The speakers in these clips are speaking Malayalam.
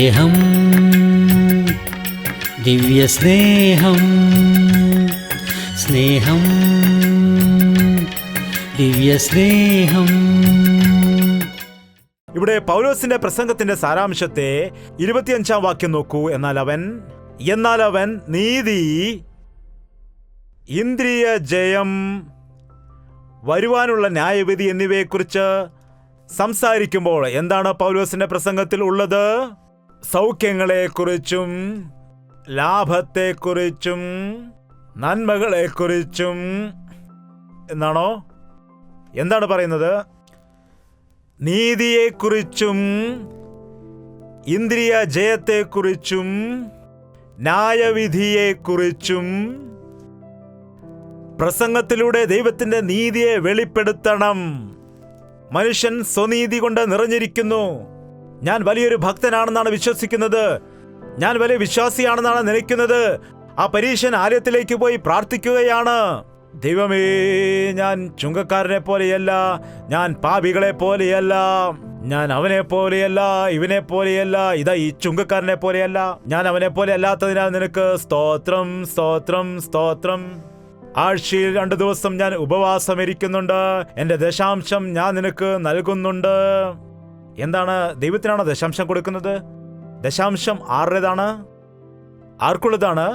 സ്നേഹം, ദിവ്യസ്നേഹം, സ്നേഹം, ദിവ്യസ്നേഹം. ഇവിടെ പൗലോസിന്റെ പ്രസംഗത്തിന്റെ സാരാംശത്തെ 25 വാക്യം നോക്കൂ. എന്നാൽ അവൻ നീതി, ഇന്ദ്രിയ ജയം, വരുവാനുള്ള ന്യായവിധി എന്നിവയെക്കുറിച്ച് സംസാരിക്കുമ്പോൾ എന്താണ് പൗലോസിന്റെ പ്രസംഗത്തിൽ ഉള്ളത്? സൗഖ്യങ്ങളെക്കുറിച്ചും ലാഭത്തെക്കുറിച്ചും നന്മകളെക്കുറിച്ചും എന്നാണോ? എന്താണ് പറയുന്നത്? നീതിയെക്കുറിച്ചും ഇന്ദ്രിയ ജയത്തെക്കുറിച്ചും ന്യായവിധിയെക്കുറിച്ചും പ്രസംഗത്തിലൂടെ ദൈവത്തിന്റെ നീതിയെ വെളിപ്പെടുത്തണം. മനുഷ്യൻ സ്വനീതി കൊണ്ട് നിറഞ്ഞിരിക്കുന്നു. ഞാൻ വലിയൊരു ഭക്തനാണെന്നാണ് വിശ്വസിക്കുന്നത്, ഞാൻ വലിയ വിശ്വാസിയാണെന്നാണ് നനയ്ക്കുന്നത്. ആ പരീശൻ ആലയത്തിലേക്ക് പോയി പ്രാർത്ഥിക്കുകയാണ്, ദൈവമേ, ഞാൻ ചുങ്കക്കാരനെ പോലെയല്ല, ഞാൻ പാപികളെ പോലെയല്ല, ഞാൻ അവനെ പോലെയല്ല, ഇവനെ പോലെയല്ല, ഇതാ ഈ ചുങ്കക്കാരനെ പോലെയല്ല, ഞാൻ അവനെ പോലെ അല്ലാത്തതിനാൽ നിനക്ക് സ്തോത്രം, സ്തോത്രം, സ്തോത്രം. ആഴ്ചയിൽ 2 ദിവസം ഞാൻ ഉപവാസം ഇരിക്കുന്നുണ്ട്, എന്റെ ദശാംശം ഞാൻ നിനക്ക് നൽകുന്നുണ്ട്. എന്താണ്? ദൈവത്തിനാണ് ദശാംശം കൊടുക്കുന്നത്. ദശാംശം ആരുടേതാണ്? ആർക്കുള്ളതാണ്?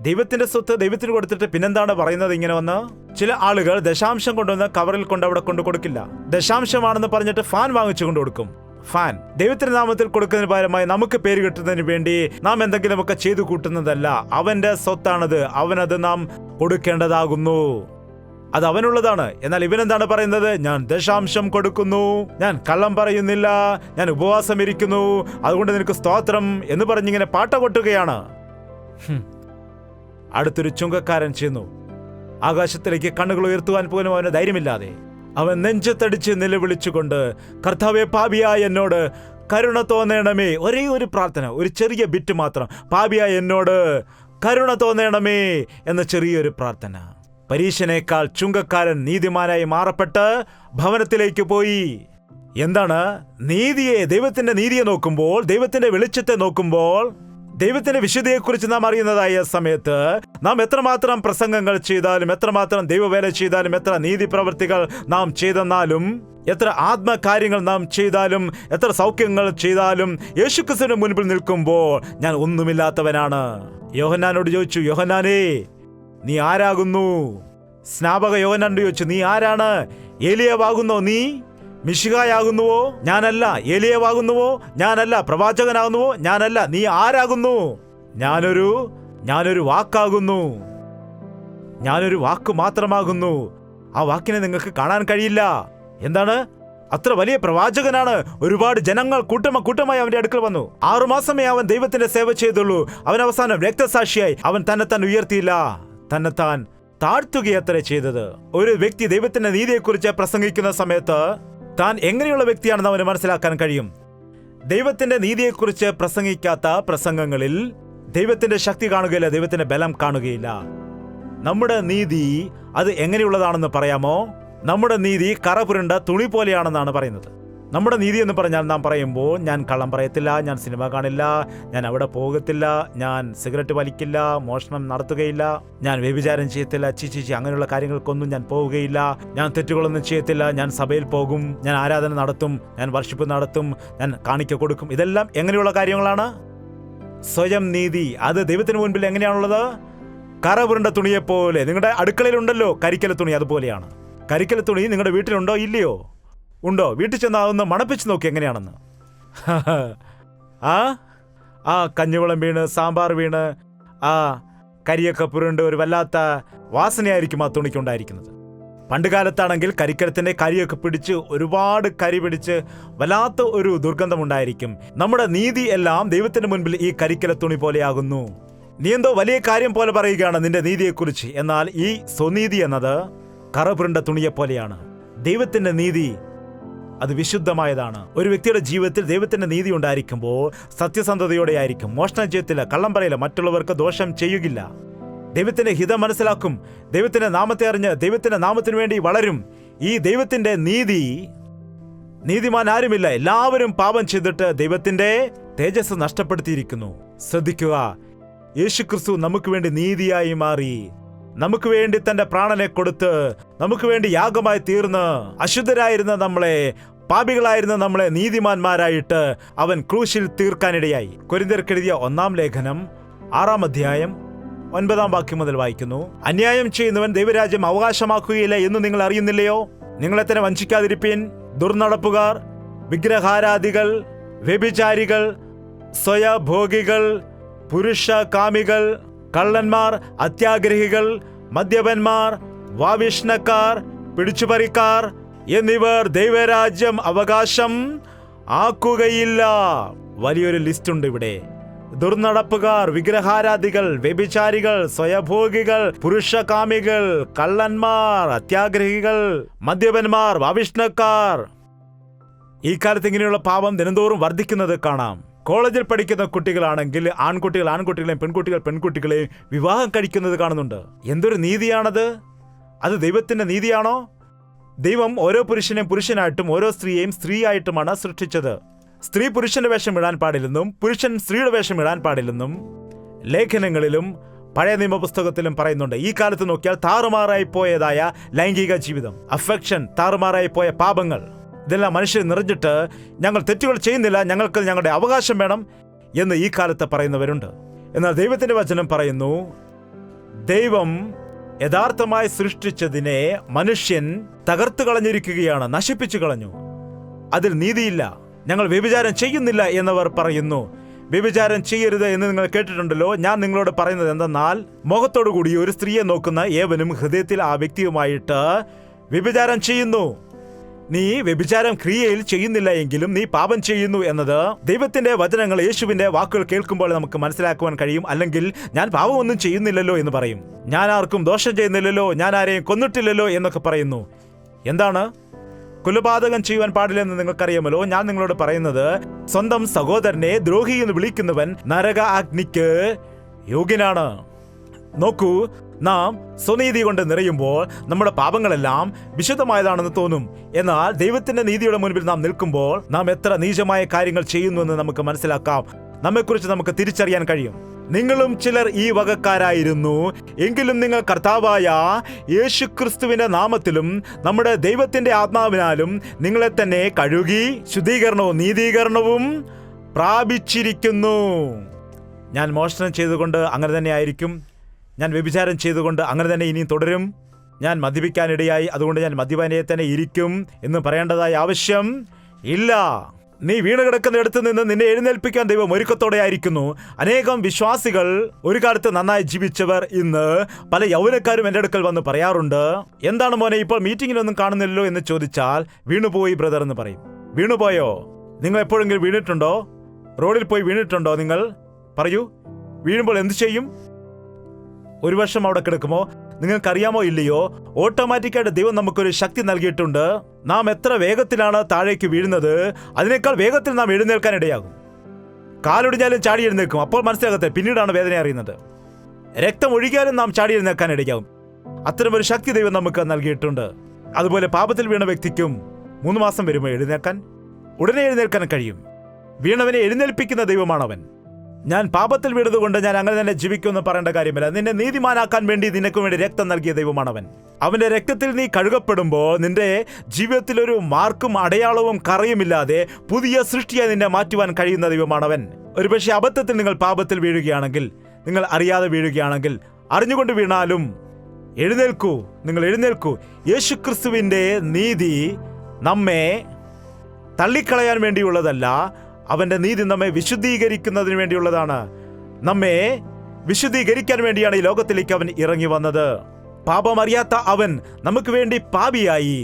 ദൈവത്തിന്റെ സ്വത്ത് ദൈവത്തിന് കൊടുത്തിട്ട് പിന്നെന്താണ് പറയുന്നത്? ഇങ്ങനെ വന്ന് ചില ആളുകൾ ദശാംശം കൊണ്ടുവന്ന് കവറിൽ കൊണ്ട് അവിടെ കൊണ്ട് കൊടുക്കില്ല. ദശാംശമാണെന്ന് പറഞ്ഞിട്ട് ഫാൻ വാങ്ങിച്ചു കൊണ്ട് കൊടുക്കും. ഫാൻ ദൈവത്തിന്റെ നാമത്തിൽ കൊടുക്കുന്നതിന് പകരമായി നമുക്ക് പേര് കിട്ടുന്നതിന് വേണ്ടി നാം എന്തെങ്കിലുമൊക്കെ ചെയ്തു കൂട്ടുന്നതല്ല. അവന്റെ സ്വത്താണത്, അവനത് നാം കൊടുക്കേണ്ടതാകുന്നു. അത് അവനുള്ളതാണ്. എന്നാൽ ഇവനെന്താണ് പറയുന്നത്? ഞാൻ ദശാംശം കൊടുക്കുന്നു, ഞാൻ കള്ളം പറയുന്നില്ല, ഞാൻ ഉപവാസം ഇരിക്കുന്നു, അതുകൊണ്ട് നിനക്ക് സ്തോത്രം എന്ന് പറഞ്ഞിങ്ങനെ പാട്ട കൊട്ടുകയാണ്. അടുത്തൊരു ചുങ്കക്കാരൻ ചെന്നു. ആകാശത്തിലേക്ക് കണ്ണുകൾ ഉയർത്തുവാൻ പോലും അവന് ധൈര്യമില്ലാതെ അവൻ നെഞ്ചത്തടിച്ച് നിലവിളിച്ചുകൊണ്ട്, കർത്താവേ, പാപിയായ എന്നോട് കരുണ തോന്നണമേ. ഒരേ ഒരു പ്രാർത്ഥന, ഒരു ചെറിയ ബിറ്റ് മാത്രം, പാപിയായ എന്നോട് കരുണ തോന്നണമേ എന്ന ചെറിയൊരു പ്രാർത്ഥന. പരീശനേക്കാൾ ചുങ്കക്കാരൻ നീതിമാനായി മാറപ്പെട്ട് ഭവനത്തിലേക്ക് പോയി. എന്താണ്? നീതിയെ, ദൈവത്തിന്റെ നീതിയെ നോക്കുമ്പോൾ, ദൈവത്തിന്റെ വെളിച്ചത്തെ നോക്കുമ്പോൾ, ദൈവത്തിന്റെ വിശുദ്ധിയെക്കുറിച്ച് നാം അറിയുന്നതായ സമയത്ത് നാം എത്രമാത്രം പ്രസംഗങ്ങൾ ചെയ്താലും, എത്രമാത്രം ദൈവവേല ചെയ്താലും, എത്ര നീതി പ്രവർത്തികൾ നാം ചെയ്തെന്നാലും, എത്ര ആത്മകാര്യങ്ങൾ നാം ചെയ്താലും, എത്ര സൗഖ്യങ്ങൾ ചെയ്താലും, യേശുക്രിസ്തുവിന്റെ മുൻപിൽ നിൽക്കുമ്പോൾ ഞാൻ ഒന്നുമില്ലാത്തവനാണ്. യോഹന്നാനോട് ചോദിച്ചു, യോഹന്നാനേ, നീ ആരാകുന്നു? സ്നാപക യോഹന്നാനോട് ചോദിച്ചു, നീ ആരാണ്? ഏലിയാവാകുന്നോ നീ? മിശിഹായാകുന്നുവോ? ഞാനല്ല. ഏലിയാവാകുന്നുവോ? ഞാനല്ല. പ്രവാചകനാകുന്നുവോ? ഞാനല്ല. നീ ആരാകുന്നു? ഞാനൊരു വാക്കാകുന്നു. ഞാനൊരു വാക്ക് മാത്രമാകുന്നു. ആ വാക്കിനെ നിങ്ങൾക്ക് കാണാൻ കഴിയില്ല. എന്താണ്? അത്ര വലിയ പ്രവാചകനാണ്. ഒരുപാട് ജനങ്ങൾ കൂട്ടമായി അവന്റെ അടുക്കൽ വന്നു. 6 മാസമേ അവൻ ദൈവത്തിന്റെ സേവ ചെയ്തുള്ളൂ. അവൻ അവസാനം രക്തസാക്ഷിയായി. അവൻ തന്നെത്താൻ ഉയർത്തിയില്ല, തന്നെത്താൻ താഴ്ത്തുകയത്ര ചെയ്തത്. ഒരു വ്യക്തി ദൈവത്തിന്റെ നീതിയെക്കുറിച്ച് പ്രസംഗിക്കുന്ന സമയത്ത് താൻ എങ്ങനെയുള്ള വ്യക്തിയാണെന്ന് അവന് മനസ്സിലാക്കാൻ കഴിയും. ദൈവത്തിന്റെ നീതിയെക്കുറിച്ച് പ്രസംഗിക്കാത്ത പ്രസംഗങ്ങളിൽ ദൈവത്തിന്റെ ശക്തി കാണുകയില്ല, ദൈവത്തിന്റെ ബലം കാണുകയില്ല. നമ്മുടെ നീതി അത് എങ്ങനെയുള്ളതാണെന്ന് പറയാമോ? നമ്മുടെ നീതി കറപുരണ്ട തുണി പോലെയാണെന്നാണ് പറയുന്നത്. നമ്മുടെ നീതി എന്ന് പറഞ്ഞാൽ നാം പറയുമ്പോൾ, ഞാൻ കള്ളം പറയത്തില്ല, ഞാൻ സിനിമ കാണില്ല, ഞാൻ അവിടെ പോകത്തില്ല, ഞാൻ സിഗരറ്റ് വലിക്കില്ല, മോഷണം നടത്തുകയില്ല, ഞാൻ വ്യഭിചാരം ചെയ്യത്തില്ല, ചിച്ചിച്ചി അങ്ങനെയുള്ള കാര്യങ്ങൾക്കൊന്നും ഞാൻ പോവുകയില്ല, ഞാൻ തെറ്റുകളൊന്നും ചെയ്യത്തില്ല, ഞാൻ സഭയിൽ പോകും, ഞാൻ ആരാധന നടത്തും, ഞാൻ വർഷിപ്പ് നടത്തും, ഞാൻ കാണിക്ക കൊടുക്കും. ഇതെല്ലാം എങ്ങനെയുള്ള കാര്യങ്ങളാണ്? സ്വയം നീതി. അത് ദൈവത്തിന് മുൻപിൽ എങ്ങനെയാണുള്ളത്? കറപുരണ്ട തുണിയെപ്പോലെ. നിങ്ങളുടെ അടുക്കളയിലുണ്ടല്ലോ കരിക്കല തുണി, അതുപോലെയാണ്. കരിക്കല തുണി നിങ്ങളുടെ വീട്ടിലുണ്ടോ ഇല്ലയോ? ഉണ്ടോ? വീട്ടിൽ ചെന്നാവുന്ന മണപ്പിച്ച് നോക്കി എങ്ങനെയാണെന്ന്. കഞ്ഞിവെള്ളം വീണ്, സാമ്പാർ വീണ്, കരിയൊക്കെ പുരണ്ട് ഒരു വല്ലാത്ത വാസനയായിരിക്കും ആ തുണിക്കുണ്ടായിരിക്കുന്നത്. പണ്ട് കാലത്താണെങ്കിൽ കരിക്കലത്തിന്റെ കരിയൊക്കെ പിടിച്ച്, ഒരുപാട് കരി പിടിച്ച് വല്ലാത്ത ഒരു ദുർഗന്ധമുണ്ടായിരിക്കും. നമ്മുടെ നീതി എല്ലാം ദൈവത്തിന് മുൻപിൽ ഈ കരിക്കല തുണി പോലെയാകുന്നു. നീ എന്തോ വലിയ കാര്യം പോലെ പറയുകയാണ് നിന്റെ നീതിയെക്കുറിച്ച്. എന്നാൽ ഈ സ്വനീതി എന്നത് കറപുരണ്ട തുണിയെപ്പോലെയാണ്. ദൈവത്തിന്റെ നീതി അത് വിശുദ്ധമായതാണ്. ഒരു വ്യക്തിയുടെ ജീവിതത്തിൽ ദൈവത്തിന്റെ നീതി ഉണ്ടായിരിക്കുമ്പോൾ സത്യസന്ധതയോടെ ആയിരിക്കും. മോഷണം ചെയ്യത്തില്ല, കള്ളം പറയില്ല, മറ്റുള്ളവർക്ക് ദോഷം ചെയ്യുകയില്ല. ദൈവത്തിന്റെ ഹിതം മനസ്സിലാക്കും. ദൈവത്തിന്റെ നാമത്തെ അറിഞ്ഞ് ദൈവത്തിന്റെ നാമത്തിന് വേണ്ടി വളരും. ഈ ദൈവത്തിന്റെ നീതി നീതിമാൻ ആരുമില്ല, എല്ലാവരും പാപം ചെയ്തിട്ട് ദൈവത്തിന്റെ തേജസ് നഷ്ടപ്പെടുത്തിയിരിക്കുന്നു. ശ്രദ്ധിക്കുക, യേശുക്രിസ്തു നമുക്ക് വേണ്ടി നീതിയായി മാറി, നമുക്ക് വേണ്ടി തന്റെ പ്രാണനെ കൊടുത്ത്, നമുക്ക് വേണ്ടി യാഗമായി തീർന്ന്, അശുദ്ധരായിരുന്ന നമ്മളെ, പാപികളായിരുന്ന നമ്മളെ നീതിമാന്മാരായിട്ട് അവൻ ക്രൂശിൽ തീർക്കാനിടയായി. കൊരിന്ത്യർക്കെഴുതിയ 1-ാം ലേഖനം 6-ാം അധ്യായം 9-ാം വാക്യം മുതൽ വായിക്കുന്നു. അന്യായം ചെയ്യുന്നവൻ ദൈവരാജ്യം അവകാശമാക്കുകയില്ല എന്ന് നിങ്ങൾ അറിയുന്നില്ലയോ? നിങ്ങളെ തന്നെ വഞ്ചിക്കാതിരിപ്പിൻ. ദുർനടപ്പുകാർ, വിഗ്രഹാരാധികൾ, വ്യഭിചാരികൾ, സ്വയഭോഗികൾ, പുരുഷകാമികൾ, കള്ളന്മാർ, അത്യാഗ്രഹികൾ, മദ്യപന്മാർ, വാവിഷ്ണക്കാർ, പിടിച്ചുപറിക്കാർ എന്നിവർ ദൈവരാജ്യം അവകാശം ആക്കുകയില്ല. വലിയൊരു ലിസ്റ്റ് ഉണ്ട് ഇവിടെ. ദുർനടപ്പുകാർ, വിഗ്രഹാരാധികൾ, വ്യഭിചാരികൾ, സ്വയഭോഗികൾ, പുരുഷകാമികൾ, കള്ളന്മാർ, അത്യാഗ്രഹികൾ, മദ്യപന്മാർ, വാവിഷ്ണക്കാർ. ഈ കാലത്ത് ഇങ്ങനെയുള്ള പാപം ദിനംതോറും വർദ്ധിക്കുന്നത് കാണാം. കോളേജിൽ പഠിക്കുന്ന കുട്ടികളാണെങ്കിൽ ആൺകുട്ടികൾ ആൺകുട്ടികളെയും പെൺകുട്ടികൾ പെൺകുട്ടികളെയും വിവാഹം കഴിക്കുന്നത് കാണുന്നുണ്ട്. എന്തൊരു നീതിയാണത്! അത് ദൈവത്തിന്റെ നീതിയാണോ? ദൈവം ഓരോ പുരുഷനെയും പുരുഷനായിട്ടും ഓരോ സ്ത്രീയെയും സ്ത്രീയായിട്ടുമാണ് സൃഷ്ടിച്ചത്. സ്ത്രീ പുരുഷന്റെ വേഷം ഇടാൻ പാടില്ലെന്നും പുരുഷൻ സ്ത്രീയുടെ വേഷം ഇടാൻ പാടില്ലെന്നും ലേഖനങ്ങളിലും പഴയ നിയമപുസ്തകത്തിലും പറയുന്നുണ്ട്. ഈ കാലത്ത് നോക്കിയാൽ താറുമാറായി പോയതായ ലൈംഗിക ജീവിതം, അഫെക്ഷൻ, താറുമാറായി പോയ പാപങ്ങൾ, ഇതെല്ലാം മനുഷ്യർ നിറഞ്ഞിട്ട് ഞങ്ങൾ തെറ്റുകൾ ചെയ്യുന്നില്ല, ഞങ്ങൾക്ക് ഞങ്ങളുടെ അവകാശം വേണം എന്ന് ഈ കാലത്ത് പറയുന്നവരുണ്ട്. എന്നാൽ ദൈവത്തിന്റെ വചനം പറയുന്നു, ദൈവം യഥാർത്ഥമായി സൃഷ്ടിച്ചതിനെ മനുഷ്യൻ തകർത്തു കളഞ്ഞിരിക്കുകയാണ്, നശിപ്പിച്ചു കളഞ്ഞു. അതിൽ നീതിയില്ല. ഞങ്ങൾ വ്യഭിചാരം ചെയ്യുന്നില്ല എന്നവർ പറയുന്നു. വ്യഭിചാരം ചെയ്യരുത് എന്ന് നിങ്ങൾ കേട്ടിട്ടുണ്ടല്ലോ. ഞാൻ നിങ്ങളോട് പറയുന്നത് എന്തെന്നാൽ, മുഖത്തോടുകൂടി ഒരു സ്ത്രീയെ നോക്കുന്ന ഏവനും ഹൃദയത്തിൽ ആ വ്യക്തിയുമായിട്ട് വ്യഭിചാരം ചെയ്യുന്നു. നീ വ്യഭിചാരം ക്രിയയിൽ ചെയ്യുന്നില്ല എങ്കിലും നീ പാപം ചെയ്യുന്നു എന്നത് ദൈവത്തിന്റെ വചനങ്ങൾ, യേശുവിന്റെ വാക്കുകൾ കേൾക്കുമ്പോൾ നമുക്ക് മനസ്സിലാക്കുവാൻ കഴിയും. അല്ലെങ്കിൽ ഞാൻ പാപമൊന്നും ചെയ്യുന്നില്ലല്ലോ എന്ന് പറയും. ഞാൻ ആർക്കും ദോഷം ചെയ്യുന്നില്ലല്ലോ, ഞാൻ ആരെയും കൊന്നിട്ടില്ലല്ലോ എന്നൊക്കെ പറയുന്നു. എന്താണ്? കൊലപാതകം ചെയ്യുവാൻ പാടില്ലെന്ന് നിങ്ങൾക്കറിയാമല്ലോ. ഞാൻ നിങ്ങളോട് പറയുന്നത്, സ്വന്തം സഹോദരനെ ദ്രോഹി എന്ന് വിളിക്കുന്നവൻ നരക അഗ്നിക്ക് യോഗ്യനാണ്. നോക്കൂ, നാം സ്വനീതി കൊണ്ട് നിറയുമ്പോൾ നമ്മുടെ പാപങ്ങളെല്ലാം വിശുദ്ധമായതാണെന്ന് തോന്നും. എന്നാൽ ദൈവത്തിന്റെ നീതിയുടെ മുൻപിൽ നാം നിൽക്കുമ്പോൾ നാം എത്ര നീചമായ കാര്യങ്ങൾ ചെയ്യുന്നുവെന്ന് നമുക്ക് മനസ്സിലാക്കാം. നമ്മെക്കുറിച്ച് നമുക്ക് തിരിച്ചറിയാൻ കഴിയും. നിങ്ങളും ചിലർ ഈ വകക്കാരായിരുന്നു. എങ്കിലും നിങ്ങൾ കർത്താവായ യേശുക്രിസ്തുവിന്റെ നാമത്തിലും നമ്മുടെ ദൈവത്തിന്റെ ആത്മാവിനാലും നിങ്ങളെ തന്നെ കഴുകി ശുദ്ധീകരണവും നീതീകരണവും പ്രാപിച്ചിരിക്കുന്നു. ഞാൻ മോഷണം ചെയ്തുകൊണ്ട് അങ്ങനെ തന്നെ ആയിരിക്കും. ഞാൻ വ്യഭിചാരം ചെയ്തുകൊണ്ട് അങ്ങനെ തന്നെ ഇനിയും തുടരും. ഞാൻ മദ്യപിക്കാനിടയായി, അതുകൊണ്ട് ഞാൻ മദ്യപാനിയെ തന്നെ ഇരിക്കും എന്ന് പറയേണ്ടതായ ആവശ്യം ഇല്ല. നീ വീണ് കിടക്കുന്നിടത്ത് നിന്ന് നിന്നെ എഴുന്നേൽപ്പിക്കാൻ ദൈവം ഒരുക്കത്തോടെ ആയിരിക്കുന്നു. അനേകം വിശ്വാസികൾ ഒരു കാലത്ത് നന്നായി ജീവിച്ചവർ ഇന്ന് പല യൗവനക്കാരും എൻ്റെ അടുക്കൽ വന്ന് പറയാറുണ്ട്, എന്താണ് മോനെ ഇപ്പോൾ മീറ്റിങ്ങിലൊന്നും കാണുന്നില്ലല്ലോ എന്ന് ചോദിച്ചാൽ, വീണുപോയി ബ്രദർ എന്ന് പറയും. വീണുപോയോ? നിങ്ങൾ എപ്പോഴെങ്കിലും വീണിട്ടുണ്ടോ? റോഡിൽ പോയി വീണിട്ടുണ്ടോ? നിങ്ങൾ പറയൂ. വീഴുമ്പോൾ എന്ത് ചെയ്യും? ഒരു വർഷം അവിടെ കിടക്കുമോ? നിങ്ങൾക്കറിയാമോ ഇല്ലയോ, ഓട്ടോമാറ്റിക്കായിട്ട് ദൈവം നമുക്കൊരു ശക്തി നൽകിയിട്ടുണ്ട്. നാം എത്ര വേഗത്തിലാണ് താഴേക്ക് വീഴുന്നത്, അതിനേക്കാൾ വേഗത്തിൽ നാം എഴുന്നേൽക്കാനിടയാകും. കാലൊടിഞ്ഞാലും ചാടി എഴുന്നേൽക്കും. അപ്പോൾ മനസ്സിലാകത്തെ പിന്നീടാണ് വേദന അറിയുന്നത്. രക്തം ഒഴുകിയാലും നാം ചാടി എഴുന്നേൽക്കാനിടയാകും. അത്തരമൊരു ശക്തി ദൈവം നമുക്ക് നൽകിയിട്ടുണ്ട്. അതുപോലെ പാപത്തിൽ വീണ വ്യക്തിക്കും 3 മാസം വരുമ്പോൾ എഴുന്നേൽക്കാൻ, ഉടനെ എഴുന്നേൽക്കാൻ കഴിയും. വീണവനെ എഴുന്നേൽപ്പിക്കുന്ന ദൈവമാണവൻ. ഞാൻ പാപത്തിൽ വീണതുകൊണ്ട് ഞാൻ അങ്ങനെ തന്നെ ജീവിക്കുമെന്ന് പറയേണ്ട കാര്യമില്ല. നിന്നെ നീതിമാനാക്കാൻ വേണ്ടി നിനക്ക് വേണ്ടി രക്തം നൽകിയ ദൈവമാണവൻ. അവന്റെ രക്തത്തിൽ നീ കഴുകപ്പെടുമ്പോൾ നിന്റെ ജീവിതത്തിൽ ഒരു മാർക്കും അടയാളവും കറയുമില്ലാതെ പുതിയ സൃഷ്ടിയായി നിന്നെ മാറ്റുവാൻ കഴിയുന്ന ദൈവമാണവൻ. ഒരുപക്ഷെ അബദ്ധത്തിൽ നിങ്ങൾ പാപത്തിൽ വീഴുകയാണെങ്കിൽ, നിങ്ങൾ അറിയാതെ വീഴുകയാണെങ്കിൽ, അറിഞ്ഞുകൊണ്ട് വീണാലും എഴുന്നേൽക്കൂ. നിങ്ങൾ എഴുന്നേൽക്കൂ. യേശുക്രിസ്തുവിന്റെ നീതി നമ്മെ തള്ളിക്കളയാൻ വേണ്ടിയുള്ളതല്ല, അവന്റെ നീതി നമ്മെ വിശുദ്ധീകരിക്കുന്നതിന് വേണ്ടിയുള്ളതാണ്. നമ്മെ വിശുദ്ധീകരിക്കാൻ വേണ്ടിയാണ് ഈ ലോകത്തിലേക്ക് അവൻ ഇറങ്ങി വന്നത്. പാപം അറിയാത്ത അവൻ നമുക്ക് വേണ്ടി പാപിയായി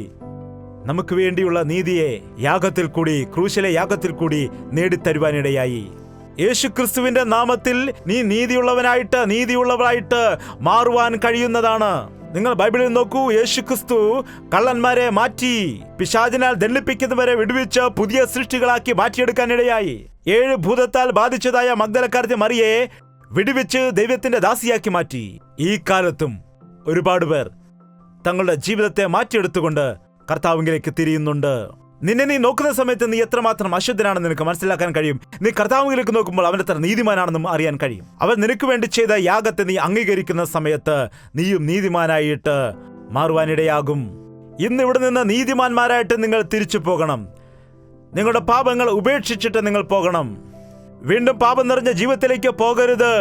നമുക്ക് വേണ്ടിയുള്ള നീതിയെ യാഗത്തിൽ കൂടി, ക്രൂശിലെ യാഗത്തിൽ കൂടി നേടിത്തരുവാനിടയായി. യേശുക്രിസ്തുവിന്റെ നാമത്തിൽ നീ നീതിയുള്ളവരായിട്ട് മാറുവാൻ കഴിയുന്നതാണ്. നിങ്ങൾ ബൈബിളിൽ നോക്കൂ. യേശുക്രിസ്തു കള്ളന്മാരെ മാറ്റി, പിശാചിനാൽ ദണ്ഡിപ്പിക്കുന്നവരെ വിടുവിച്ച് പുതിയ സൃഷ്ടികളാക്കി മാറ്റിയെടുക്കാനിടയായി. 7 ഭൂതത്താൽ ബാധിച്ചതായ മഗ്ദലക്കാരത്തി മറിയെ വിടുവിച്ച് ദൈവത്തിന്റെ ദാസിയാക്കി മാറ്റി. ഈ കാലത്തും ഒരുപാട് പേർ തങ്ങളുടെ ജീവിതത്തെ മാറ്റിയെടുത്തുകൊണ്ട് കർത്താവിലേക്ക് തിരിയുന്നുണ്ട്. നിന്നെ നീ നോക്കുന്ന സമയത്ത് നീ എത്രമാത്രം അശുദ്ധനാണെന്ന് നിനക്ക് മനസ്സിലാക്കാൻ കഴിയും. നീ കർത്താവിലേക്ക് നോക്കുമ്പോൾ അവൻ എത്ര നീതിമാനാണെന്നും അറിയാൻ കഴിയും. അവൻ നിനക്ക് വേണ്ടി ചെയ്ത യാഗത്തെ നീ അംഗീകരിക്കുന്ന സമയത്ത് നീയും നീതിമാനായിട്ട് മാറുവാനിടയാകും. ഇന്ന് ഇവിടെ നിന്ന് നീതിമാന്മാരായിട്ട് നിങ്ങൾ തിരിച്ചു പോകണം. നിങ്ങളുടെ പാപങ്ങൾ ഉപേക്ഷിച്ചിട്ട് നിങ്ങൾ പോകണം. വീണ്ടും പാപം നിറഞ്ഞ ജീവിതത്തിലേക്ക് പോകരുത്.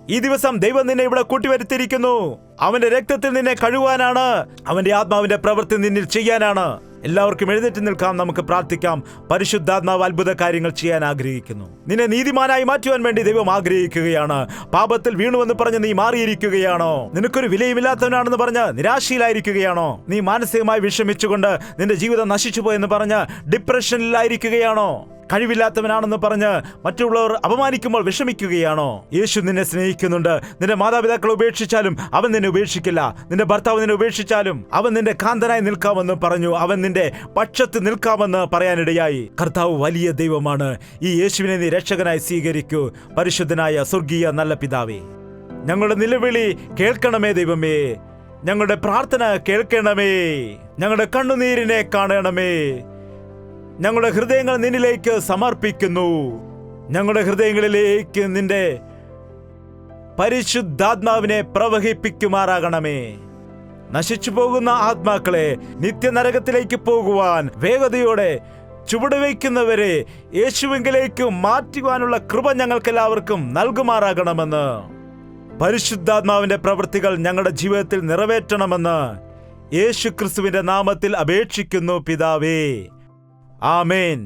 ഈ ദിവസം ദൈവം നിന്നെ ഇവിടെ കൂട്ടിവരുത്തിയിരിക്കുന്നു. അവന്റെ രക്തത്തിൽ നിന്നെ കഴുകാനാണ്. അവന്റെ ആത്മാവിന്റെ പ്രവൃത്തി നിന്നിൽ ചെയ്യാനാണ്. എല്ലാവർക്കും എഴുന്നേറ്റ് നിൽക്കാം, നമുക്ക് പ്രാർത്ഥിക്കാം. പരിശുദ്ധാത്മാവ് അത്ഭുത കാര്യങ്ങൾ ചെയ്യാൻ ആഗ്രഹിക്കുന്നു. നിന്നെ നീതിമാനായി മാറ്റുവാൻ വേണ്ടി ദൈവം ആഗ്രഹിക്കുകയാണ്. പാപത്തിൽ വീണുവെന്ന് പറഞ്ഞ് നീ മാറിയിരിക്കുകയാണോ? നിനക്കൊരു വിലയുമില്ലാത്തവനാണെന്ന് പറഞ്ഞ് നിരാശയിലായിരിക്കുകയാണോ? നീ മാനസികമായി വിഷമിച്ചുകൊണ്ട് നിന്റെ ജീവിതം നശിച്ചുപോയെന്ന് പറഞ്ഞ് ഡിപ്രഷനിലായിരിക്കുകയാണോ? കഴിവില്ലാത്തവനാണെന്ന് പറഞ്ഞ് മറ്റുള്ളവർ അപമാനിക്കുമ്പോൾ വിഷമിക്കുകയാണോ? യേശു നിന്നെ സ്നേഹിക്കുന്നുണ്ട്. നിന്റെ മാതാപിതാക്കളെ ഉപേക്ഷിച്ചാലും അവൻ നിന്നെ ഉപേക്ഷിക്കില്ല. നിന്റെ ഭർത്താവ് നിന്നെ ഉപേക്ഷിച്ചാലും അവൻ നിന്റെ കാന്തനായി നിൽക്കാമെന്ന് പറഞ്ഞു. അവൻ നിന്റെ പക്ഷത്ത് നിൽക്കാമെന്ന് പറയാനിടയായി. കർത്താവ് വലിയ ദൈവമാണ്. ഈ യേശുവിനെ നീ രക്ഷകനായി സ്വീകരിക്കൂ. പരിശുദ്ധനായ സ്വർഗീയ നല്ല പിതാവേ, ഞങ്ങളുടെ നിലവിളി കേൾക്കണമേ ദൈവമേ. ഞങ്ങളുടെ പ്രാർത്ഥന കേൾക്കണമേ. ഞങ്ങളുടെ കണ്ണുനീരിനെ കാണണമേ. ഞങ്ങളുടെ ഹൃദയങ്ങൾ നിന്നിലേക്ക് സമർപ്പിക്കുന്നു. ഞങ്ങളുടെ ഹൃദയങ്ങളിലേക്ക് നിന്റെ പരിശുദ്ധാത്മാവിനെ പ്രവഹിപ്പിക്കുമാറാകണമേ. നശിച്ചു പോകുന്ന ആത്മാക്കളെ നിത്യനരകത്തിലേക്ക് പോകുവാൻ വേഗതയോടെ ചുവടുവയ്ക്കുന്നവരെ യേശുവിലേക്ക് മാറ്റുവാനുള്ള കൃപ ഞങ്ങൾക്കെല്ലാവർക്കും നൽകുമാറാകണമെന്ന്, പരിശുദ്ധാത്മാവിന്റെ പ്രവൃത്തികൾ ഞങ്ങളുടെ ജീവിതത്തിൽ നിറവേറ്റണമെന്ന് യേശു ക്രിസ്തുവിന്റെ നാമത്തിൽ അപേക്ഷിക്കുന്നു പിതാവേ. ആമേൻ.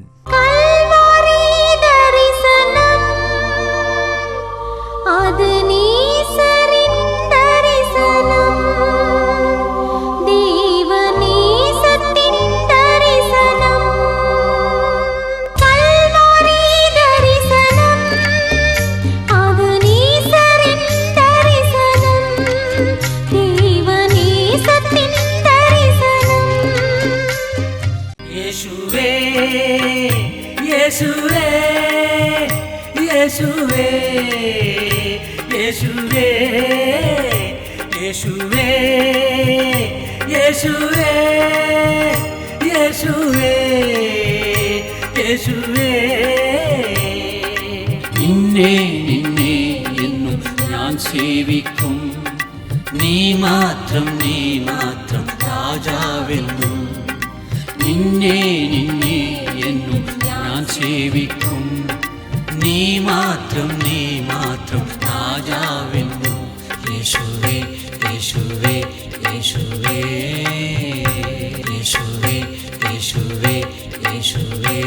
നിന്നെ നിന്നെ എന്നും ഞാൻ സേവിക്കും. നീ മാത്രം രാജാവെന്നും. നിന്നെ നിന്നെ എന്നും ഞാൻ സേവിക്കും. നീ മാത്രം രാജാവെന്നും. യേശുവേ യേശുവേ യേശുവേ യേശുവേ യേശുവേ യേശുവേ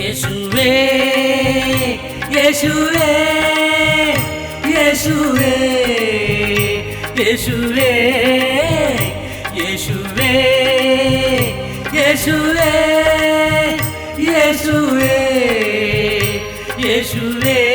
യേശുവേ യേശുവേ യേശുവേ യേശുവേ യേശുവേ യേശുവേ യേശുവേ യേശുവേ